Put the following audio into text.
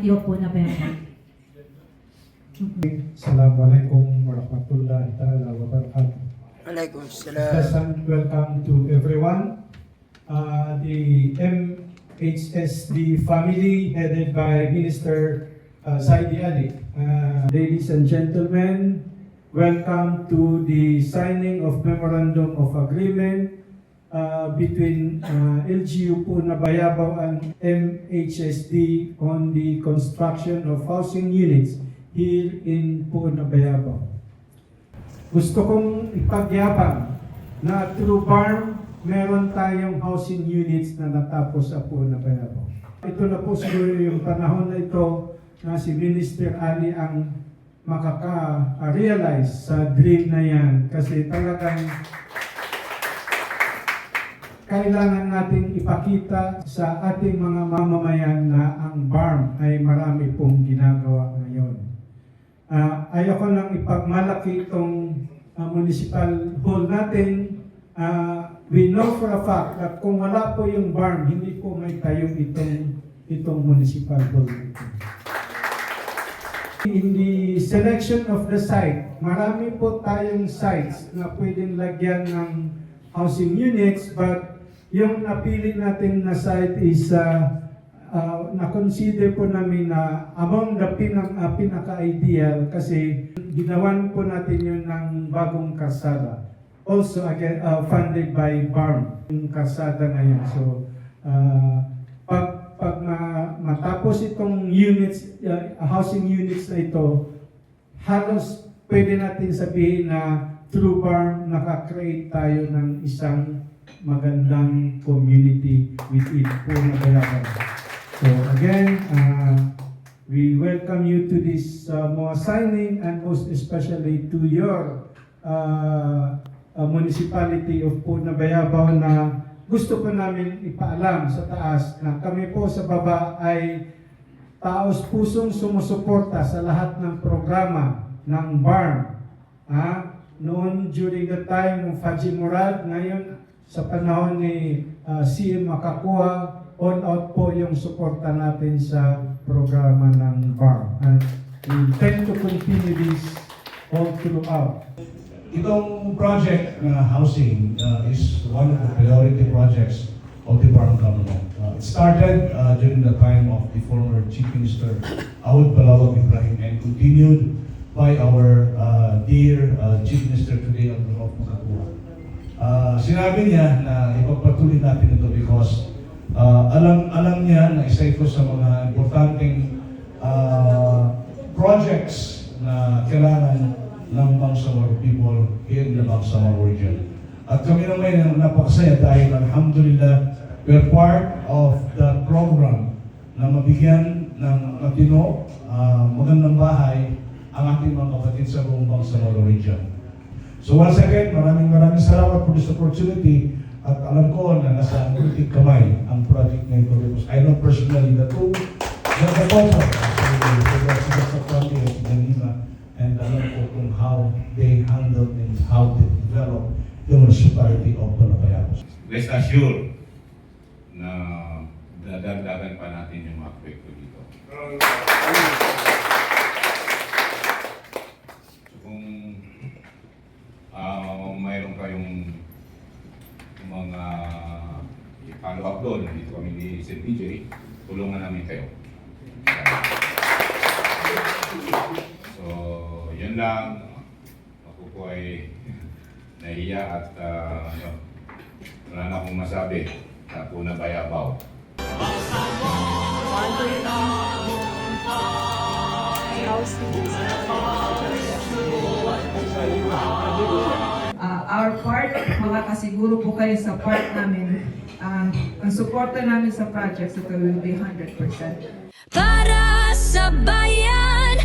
Municipality of Punabayabaw. Assalamualaikum warahmatullahi ta'ala wabarakatuh. Waalaikumsalam. Pleasant welcome to everyone. The MHSD family headed by Minister Saidi Ali. Ladies and gentlemen, welcome to the signing of Memorandum of Agreement between LGU Punabayabaw and MHSD on the construction of housing units here in Punabayabaw. Gusto kong ipagyabang na through BARM, meron tayong housing units na natapos sa Punabayabaw. Ito na po siguro yung panahon na ito na si Minister Ali ang makaka-realize sa dream na yan. Kasi talagang kailangan nating ipakita sa ating mga mamamayan na ang BARM ay marami pong ginagawa ngayon. Ayoko lang ipagmalaki itong municipal hall natin. We know for a fact that kung wala po yung BARM, hindi po may tayo itong municipal hall. In the selection of the site, marami po tayong sites na pwedeng lagyan ng housing units, but yung napili natin na site is na-consider po namin na among the pinaka-ideal kasi ginawan po natin yun ng bagong karsada. Also again, funded by BARM, yung karsada na yun. So, pag matapos itong units, housing units na ito, halos pwede natin sabihin na through BARM, nakakreate tayo ng isang magandang community within Punabayabaw. So again, we welcome you to this MOA signing and most especially to your municipality of Punabayabaw na gusto po namin ipaalam sa taas na kami po sa baba ay taos pusong sumusuporta sa lahat ng programa ng BARM. Noon during the time of Haji Murad, ngayon sa panahon ni CM Makakuha, all out po yung suporta natin sa programa ng BARM. And we intend to continue this all throughout. Itong project na housing is one of the priority projects of the BARM government. It started during the time of the former Chief Minister Aoud Balawag Ibrahim and continued by our dear Chief Minister today, Abdulrahman Makakuha. Sinabi niya na ipagpatuloy natin ito because alam niya na isa ito sa mga importanteng projects na kailangan ng Bangsamoro people here in the Bangsamoro region. At kami naman napakasaya dahil alhamdulillah, we're part of the program na mabigyan ng matino, magandang bahay ang ating mga kapatid sa buong Bangsamoro region. So once again, maraming salamat for this opportunity. At alam ko na nasa politik kamay ang project na ito because I know personally the two the both of them and alam ko kung how they handled and how they developed the municipality of Punabayabaw. Rest assured na dadagdagan pa natin yung mga proyekto dito. So kung mayroon kayong mga follow up doon, dito kami ni St. PJ, tulungan namin kayo. So, yun lang. Ako po ay nahiya at wala na akong masabi sa Punabayabaw. Our part, makakasiguro po kayo sa part namin, ang suporta namin sa projects ito will be 100%. Para sa bayan,